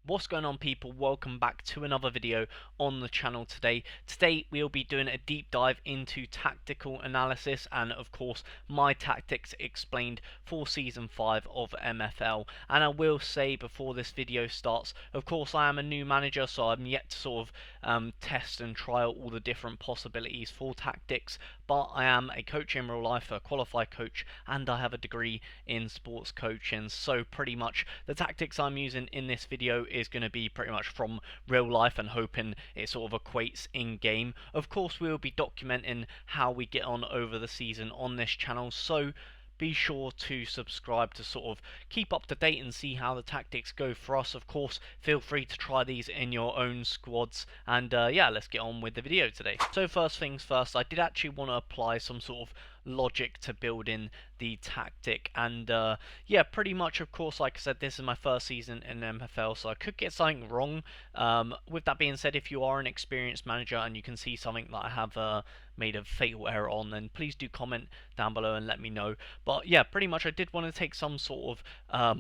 What's going on, people? Welcome back to another video on the channel today. Today we'll be doing a deep dive into tactical analysis and of course my tactics explained for season 5 of MFL. And I will say before this video starts, of course I am a new manager, so I'm yet to sort of test and try out all the different possibilities for tactics, but I am a coach in real life, a qualified coach, and I have a degree in sports coaching. So pretty much the tactics I'm using in this video is going to be pretty much from real life and hoping it sort of equates in game. Of course, we will be documenting how we get on over the season on this channel, so be sure to subscribe to sort of keep up to date and see how the tactics go for us. Of course, feel free to try these in your own squads, and yeah, let's get on with the video today. So first things first, I did actually want to apply some sort of logic to building the tactic, and yeah, pretty much, of course, like I said, this is my first season in MFL, so I could get something wrong. With that being said, if you are an experienced manager and you can see something that I have made a fatal error on, then please do comment down below and let me know. But yeah, pretty much I did want to take some sort of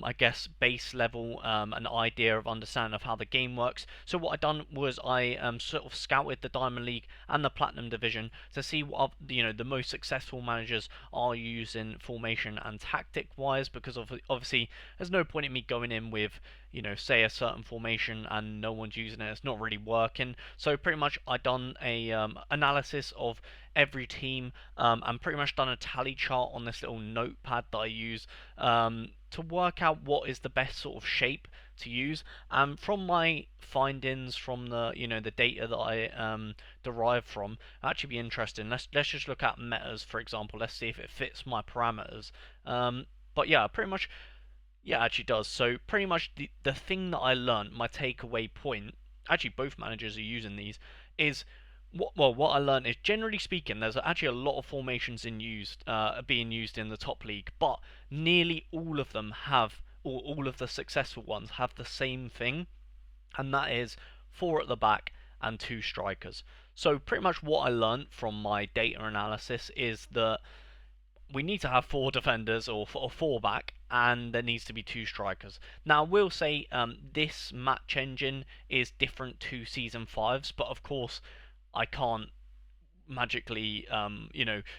I guess base level an idea of understanding of how the game works. So what I done was I sort of scouted the Diamond League and the Platinum Division to see what the most successful managers are using formation and tactic wise, because obviously there's no point in me going in with say a certain formation and no one's using it, it's not really working. So pretty much I done a analysis of every team, and pretty much done a tally chart on this little notepad that I use to work out what is the best sort of shape to use. And from my findings from the the data that I derived from, actually be interesting. Let's just look at metas, for example. Let's see if it fits my parameters. But yeah, pretty much, yeah, it actually does. So pretty much the thing that I learned, my takeaway point, actually both managers are using these, is what I learned is, generally speaking, there's actually a lot of formations being used in the top league, but nearly all of them have, or all of the successful ones have the same thing, and that is four at the back and two strikers. So pretty much what I learned from my data analysis is that we need to have four defenders or four back, and there needs to be two strikers. Now, I will say this match engine is different to season 5's, but of course I can't magically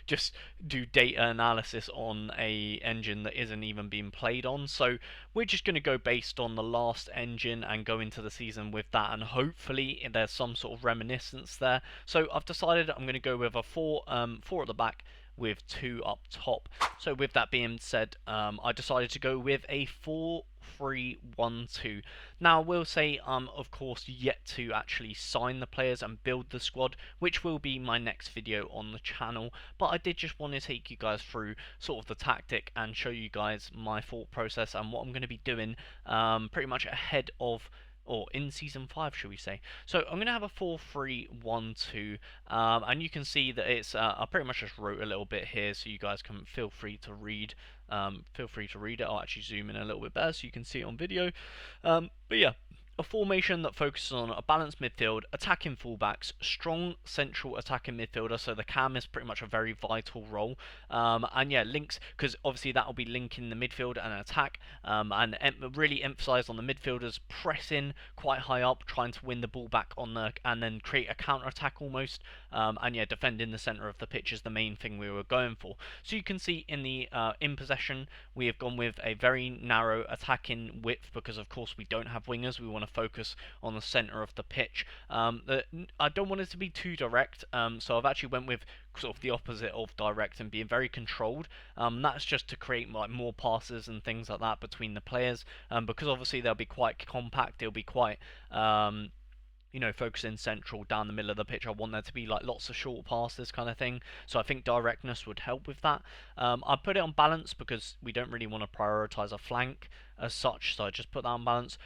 just do data analysis on a engine that isn't even being played on. So we're just going to go based on the last engine and go into the season with that, and hopefully there's some sort of reminiscence there. So I've decided I'm going to go with a four at the back with two up top. So with that being said, I decided to go with a 4-3-1-2. Now I will say of course yet to actually sign the players and build the squad, which will be my next video on the channel, but I did just want to take you guys through sort of the tactic and show you guys my thought process and what I'm going to be doing pretty much ahead of, or in season 5, should we say. So I'm going to have a 4-3-1-2, and you can see that it's I pretty much just wrote a little bit here, so you guys can feel free to read. I'll actually zoom in a little bit better so you can see it on video. But yeah, a formation that focuses on a balanced midfield, attacking fullbacks, strong central attacking midfielder, so the cam is pretty much a very vital role, and yeah, links, because obviously that will be linking the midfield and attack, and really emphasise on the midfielders pressing quite high up, trying to win the ball back on the, and then create a counter attack almost, and yeah, defending the centre of the pitch is the main thing we were going for. So you can see in the in possession we have gone with a very narrow attacking width, because of course we don't have wingers, we want to focus on the centre of the pitch. I don't want it to be too direct, so I've actually went with sort of the opposite of direct and being very controlled. That's just to create like more passes and things like that between the players, because obviously they'll be quite compact, it'll be quite focusing central down the middle of the pitch. I want there to be like lots of short passes kind of thing. So I think directness would help with that. I put it on balance because we don't really want to prioritise a flank as such, so I just put that on balance.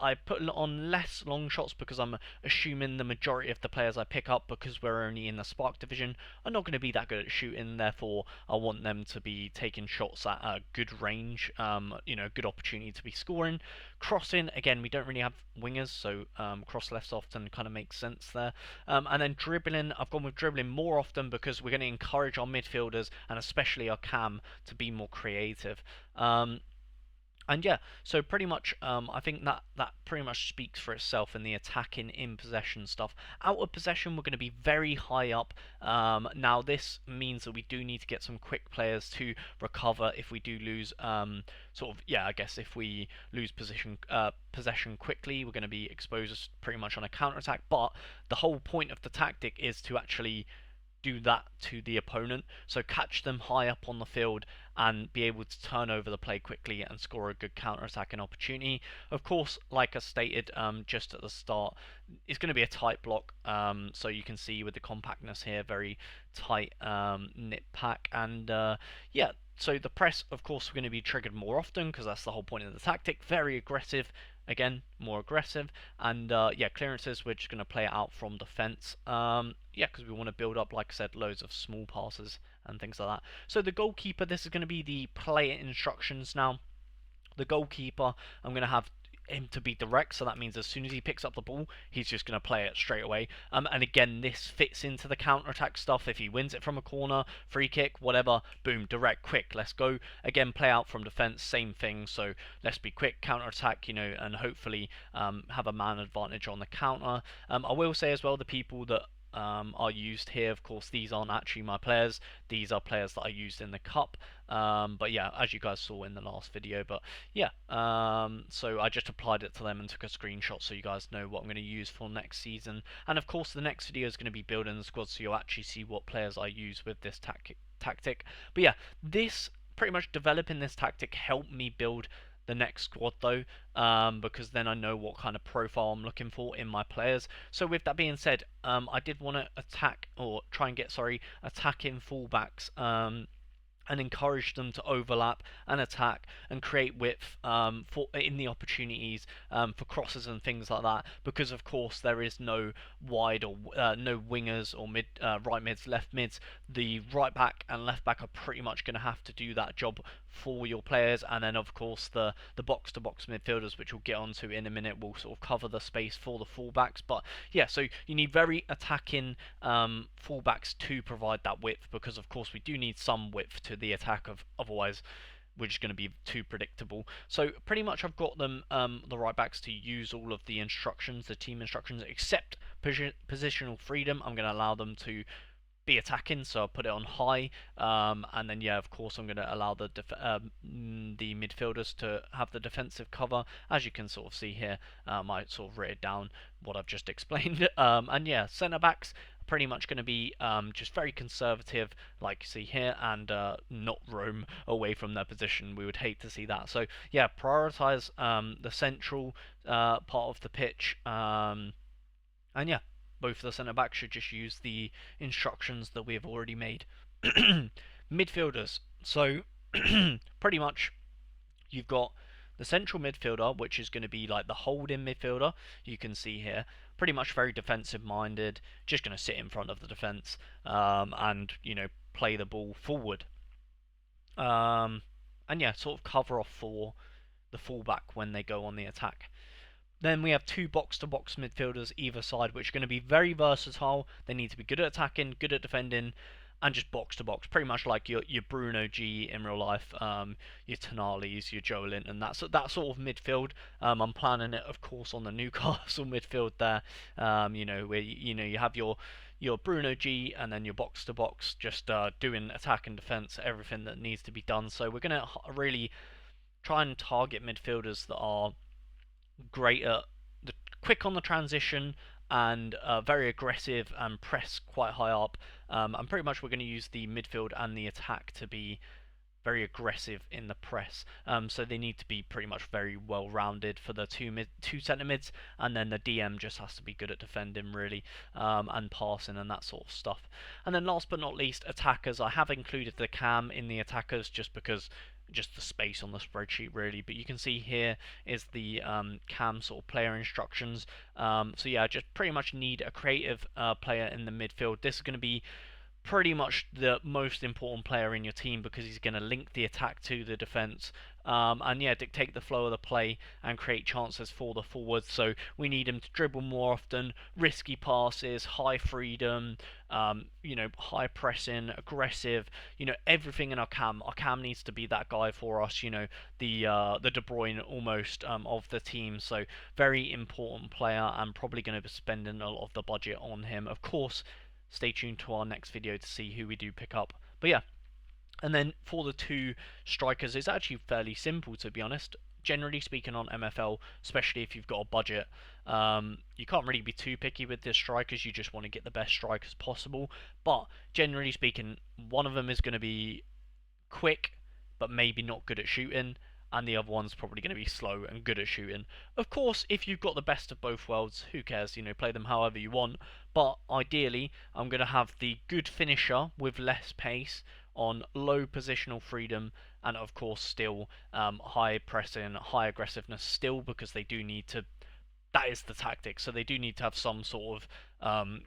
I put on less long shots because I'm assuming the majority of the players I pick up, because we're only in the Spark division, are not going to be that good at shooting, therefore I want them to be taking shots at a good range, good opportunity to be scoring. Crossing, again, we don't really have wingers, so cross left often kind of makes sense there. And then dribbling, I've gone with dribbling more often because we're going to encourage our midfielders and especially our cam to be more creative. And yeah, so pretty much, I think that pretty much speaks for itself in the attacking in possession stuff. Out of possession, we're going to be very high up. Now this means that we do need to get some quick players to recover if we do lose. Sort of, yeah, I guess if we lose possession quickly, we're going to be exposed pretty much on a counter attack. But the whole point of the tactic is to actually do that to the opponent. So catch them high up on the field and be able to turn over the play quickly and score a good counter-attacking opportunity. Of course, like I stated just at the start, it's going to be a tight block. So you can see with the compactness here, very tight knit pack. And yeah, so the press, of course, we're going to be triggered more often because that's the whole point of the tactic. Very aggressive. Again, more aggressive, and yeah, clearances, we're just going to play it out from defense. Yeah, because we want to build up, like I said, loads of small passes and things like that. So the goalkeeper, this is going to be the player instructions now. The goalkeeper, I'm going to have him to be direct, so that means as soon as he picks up the ball, he's just going to play it straight away. And again, this fits into the counter-attack stuff. If he wins it from a corner, free kick, whatever, boom, direct, quick, let's go. Again, play out from defense, same thing. So let's be quick, counter-attack, and hopefully have a man advantage on the counter. I will say as well, the people that are used here. Of course, these aren't actually my players. These are players that I used in the cup. But yeah, as you guys saw in the last video. But yeah, so I just applied it to them and took a screenshot so you guys know what I'm going to use for next season. And of course, the next video is going to be building the squad, so you'll actually see what players I use with this tactic. But yeah, this pretty much developing this tactic helped me build the next squad though, because then I know what kind of profile I'm looking for in my players. So with that being said, I did want to try and get attacking fullbacks, and encourage them to overlap and attack and create width in the opportunities for crosses and things like that. Because of course there is no wide or no wingers or right mids, left mids. The right back and left back are pretty much going to have to do that job for your players, and then of course the box to box midfielders, which we'll get onto in a minute, will sort of cover the space for the fullbacks. But yeah, so you need very attacking fullbacks to provide that width, because of course we do need some width to the attack, otherwise we're just going to be too predictable. So pretty much I've got them, the right backs, to use all of the instructions, the team instructions, except positional freedom. I'm going to allow them to be attacking, so I'll put it on high, and then yeah, of course I'm going to allow the midfielders to have the defensive cover, as you can sort of see here. I sort of wrote down what I've just explained, and yeah, centre backs pretty much going to be just very conservative, like you see here, and not roam away from their position. We would hate to see that. So yeah, prioritize the central part of the pitch, and yeah, both the centre backs should just use the instructions that we have already made. Midfielders. So pretty much you've got the central midfielder, which is going to be like the holding midfielder. You can see here, pretty much very defensive minded, just going to sit in front of the defence, and play the ball forward, and yeah, sort of cover off for the fullback when they go on the attack. Then we have two box-to-box midfielders either side, which are going to be very versatile. They need to be good at attacking, good at defending, and just box-to-box. Pretty much like your Bruno G in real life, your Tonali's, your Joelinton, that sort of midfield. I'm planning it, of course, on the Newcastle midfield there. Where you have your Bruno G and then your box-to-box, just doing attack and defense, everything that needs to be done. So we're going to really try and target midfielders that are great at quick on the transition and very aggressive and press quite high up. And pretty much we're going to use the midfield and the attack to be very aggressive in the press. So they need to be pretty much very well rounded for the two centre mids, and then the DM just has to be good at defending really, and passing and that sort of stuff. And then last but not least, attackers. I have included the cam in the attackers just because just the space on the spreadsheet really, but you can see here is the cam sort of player instructions. So yeah, just pretty much need a creative player in the midfield. This is going to be pretty much the most important player in your team because he's going to link the attack to the defense, and yeah, dictate the flow of the play and create chances for the forwards. So we need him to dribble more often, risky passes, high freedom, high pressing, aggressive, everything in our cam. Our cam needs to be that guy for us, the De Bruyne almost of the team. So very important player, and probably going to be spending a lot of the budget on him. Of course, stay tuned to our next video to see who we do pick up. But yeah, and then for the two strikers, it's actually fairly simple, to be honest. Generally speaking, on MFL, especially if you've got a budget, you can't really be too picky with the strikers. You just want to get the best strikers possible. But generally speaking, one of them is going to be quick, but maybe not good at shooting, and the other one's probably going to be slow and good at shooting. Of course, if you've got the best of both worlds, who cares? Play them however you want. But ideally, I'm going to have the good finisher with less pace on low positional freedom, and of course still high pressing, high aggressiveness still, because they do need to. That is the tactic. So they do need to have some sort of,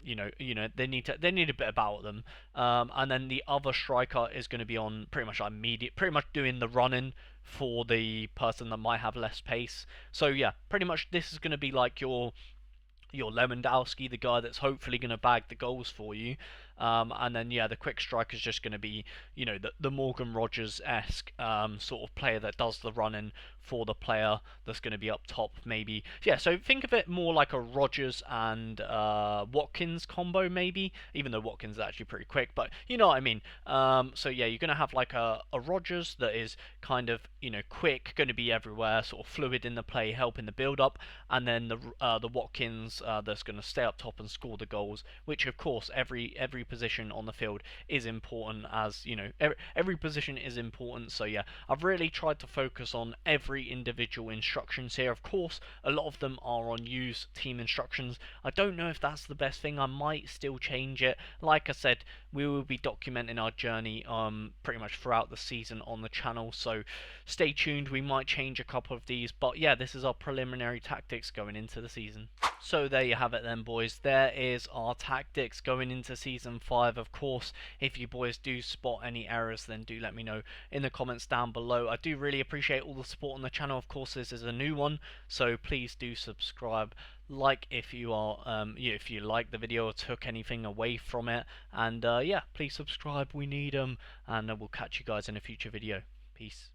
they need a bit about them. And then the other striker is going to be on pretty much immediate, pretty much doing the running for the person that might have less pace. So yeah, pretty much this is going to be like your Lewandowski, the guy that's hopefully going to bag the goals for you. And then, yeah, the quick striker is just going to be, the Morgan Rogers-esque sort of player that does the running for the player that's going to be up top, maybe. Yeah, so think of it more like a Rogers and Watkins combo, maybe, even though Watkins is actually pretty quick, but you know what I mean. So, yeah, you're going to have like a Rogers that is kind of, quick, going to be everywhere, sort of fluid in the play, helping the build-up, and then the Watkins that's going to stay up top and score the goals, which, of course, every position on the field is important, as every position is important. So yeah, I've really tried to focus on every individual instructions here. Of course, a lot of them are on use team instructions. I don't know if that's the best thing. I might still change it. Like I said, we will be documenting our journey pretty much throughout the season on the channel, so stay tuned. We might change a couple of these, but yeah, this is our preliminary tactics going into the season. So there you have it then, boys. There is our tactics going into Season 5. Of course, if you boys do spot any errors, then do let me know in the comments down below. I do really appreciate all the support on the channel. Of course, this is a new one, so please do subscribe. Like if you are, if you like the video or took anything away from it. And yeah, please subscribe. We need them. And we'll catch you guys in a future video. Peace.